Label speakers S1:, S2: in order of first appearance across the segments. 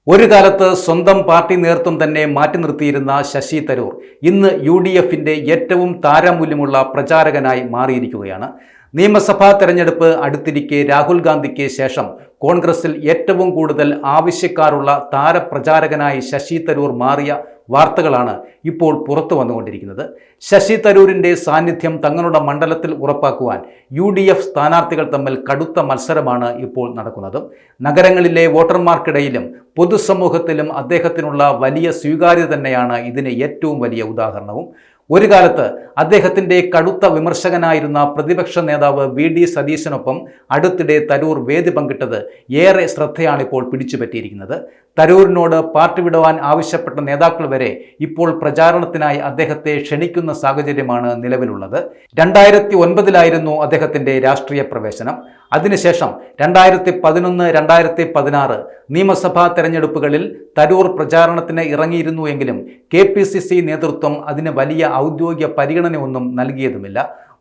S1: ഒരു കാലത്ത് സ്വന്തം പാർട്ടി നേതൃത്വം തന്നെ മാറ്റി നിർത്തിയിരുന്ന ശശി തരൂർ ഇന്ന് UDFന്റെ ഏറ്റവും താരമൂല്യമുള്ള പ്രചാരകനായി മാറിയിരിക്കുകയാണ്. നിയമസഭാ തെരഞ്ഞെടുപ്പ് അടുത്തിരിക്കെ രാഹുൽ ഗാന്ധിക്ക് ശേഷം കോൺഗ്രസിൽ ഏറ്റവും കൂടുതൽ ആവശ്യക്കാരുള്ള താരപ്രചാരകനായി ശശി തരൂർ മാറിയ വാർത്തകളാണ് ഇപ്പോൾ പുറത്തു വന്നുകൊണ്ടിരിക്കുന്നത്. ശശി തരൂരിന്റെ സാന്നിധ്യം തങ്ങളുടെ മണ്ഡലത്തിൽ ഉറപ്പാക്കുവാൻ UDF സ്ഥാനാർത്ഥികൾ തമ്മിൽ കടുത്ത മത്സരമാണ് ഇപ്പോൾ നടക്കുന്നത്. നഗരങ്ങളിലെ വോട്ടർമാർക്കിടയിലും പൊതുസമൂഹത്തിലും അദ്ദേഹത്തിനുള്ള വലിയ സ്വീകാര്യത തന്നെയാണ് ഇതിന് ഏറ്റവും വലിയ ഉദാഹരണവും. ഒരു കാലത്ത് അദ്ദേഹത്തിന്റെ കടുത്ത വിമർശകനായിരുന്ന പ്രതിപക്ഷ നേതാവ് VD സതീശനൊപ്പം അടുത്തിടെ തരൂർ വേദി പങ്കിട്ടത് ഏറെ ശ്രദ്ധയാണിപ്പോൾ പിടിച്ചുപറ്റിയിരിക്കുന്നത്. തരൂരിനോട് പാർട്ടി വിടുവാൻ ആവശ്യപ്പെട്ട നേതാക്കൾ വരെ ഇപ്പോൾ പ്രചാരണത്തിനായി അദ്ദേഹത്തെ ക്ഷണിക്കുന്ന സാഹചര്യമാണ് നിലവിലുള്ളത്. 2009 അദ്ദേഹത്തിന്റെ രാഷ്ട്രീയ പ്രവേശനം. അതിനുശേഷം 2011, 2016 നിയമസഭാ തെരഞ്ഞെടുപ്പുകളിൽ തരൂർ പ്രചാരണത്തിന് ഇറങ്ങിയിരുന്നു എങ്കിലും KPCC നേതൃത്വം അതിന് വലിയ ഔദ്യോഗിക പരിഗണനയൊന്നും നൽകിയതുമില്ല.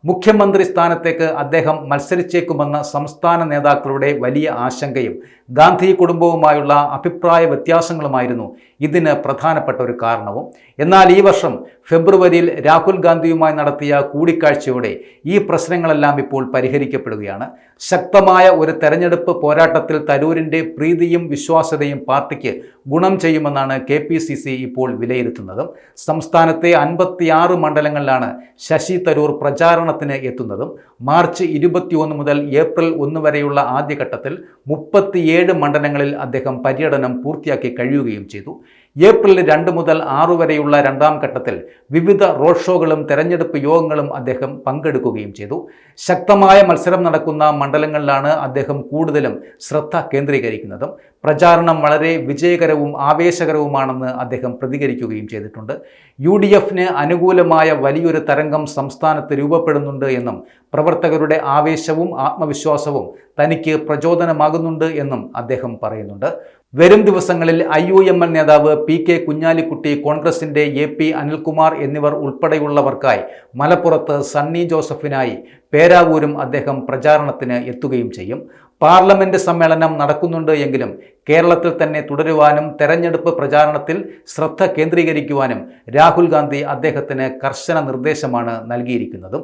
S1: മുഖ്യമന്ത്രി സ്ഥാനത്തേക്ക് അദ്ദേഹം മത്സരിച്ചേക്കുമെന്ന സംസ്ഥാന നേതാക്കളുടെ വലിയ ആശങ്കയും ഗാന്ധി കുടുംബവുമായുള്ള അഭിപ്രായ വ്യത്യാസങ്ങളുമായിരുന്നു ഇതിന് പ്രധാനപ്പെട്ട ഒരു കാരണവും. എന്നാൽ ഈ വർഷം ഫെബ്രുവരിയിൽ രാഹുൽ ഗാന്ധിയുമായി നടത്തിയ കൂടിക്കാഴ്ചയോടെ ഈ പ്രശ്നങ്ങളെല്ലാം ഇപ്പോൾ പരിഹരിക്കപ്പെടുകയാണ്. ശക്തമായ ഒരു തെരഞ്ഞെടുപ്പ് പോരാട്ടത്തിൽ തരൂരിന്റെ പ്രീതിയും വിശ്വാസ്യതയും പാർട്ടിക്ക് ഗുണം ചെയ്യുമെന്നാണ് KPCC ഇപ്പോൾ വിലയിരുത്തുന്നത്. സംസ്ഥാനത്തെ 56 മണ്ഡലങ്ങളിലാണ് ശശി തരൂർ പ്രചാരണത്തിന് എത്തുന്നതും. മാർച്ച് 21 മുതൽ ഏപ്രിൽ 1 വരെയുള്ള ആദ്യഘട്ടത്തിൽ 37 മണ്ഡലങ്ങളിൽ അദ്ദേഹം പര്യടനം പൂർത്തിയാക്കി കഴിയുകയും ചെയ്തു. ഏപ്രിൽ 2 മുതൽ 6 വരെയുള്ള രണ്ടാം ഘട്ടത്തിൽ വിവിധ റോഡ് ഷോകളും തെരഞ്ഞെടുപ്പ് യോഗങ്ങളും അദ്ദേഹം പങ്കെടുക്കുകയും ചെയ്തു. ശക്തമായ മത്സരം നടക്കുന്ന മണ്ഡലങ്ങളിലാണ് അദ്ദേഹം കൂടുതലും ശ്രദ്ധ കേന്ദ്രീകരിക്കുന്നതും. പ്രചാരണം വളരെ വിജയകരവും ആവേശകരവുമാണെന്ന് അദ്ദേഹം പ്രതികരിക്കുകയും ചെയ്തിട്ടുണ്ട്. UDFന് അനുകൂലമായ വലിയൊരു തരംഗം സംസ്ഥാനത്ത് രൂപപ്പെടുന്നുണ്ട് എന്നും പ്രവർത്തകരുടെ ആവേശവും ആത്മവിശ്വാസവും തനിക്ക് പ്രചോദനമാകുന്നുണ്ട് എന്നും അദ്ദേഹം പറയുന്നുണ്ട്. വരും ദിവസങ്ങളിൽ IUML നേതാവ് PK കുഞ്ഞാലിക്കുട്ടി, കോൺഗ്രസിന്റെ AP അനിൽകുമാർ എന്നിവർ ഉൾപ്പെടെയുള്ളവർക്കായി മലപ്പുറത്ത് സണ്ണി ജോസഫിനായി പേരാവൂരും അദ്ദേഹം പ്രചാരണത്തിന് എത്തുകയും ചെയ്യും. പാർലമെന്റ് സമ്മേളനം നടക്കുന്നുണ്ട് എങ്കിലും കേരളത്തിൽ തന്നെ തുടരുവാനും തെരഞ്ഞെടുപ്പ് പ്രചാരണത്തിൽ ശ്രദ്ധ കേന്ദ്രീകരിക്കുവാനും രാഹുൽ ഗാന്ധി അദ്ദേഹത്തിന് കർശന നിർദ്ദേശമാണ് നൽകിയിരിക്കുന്നതും.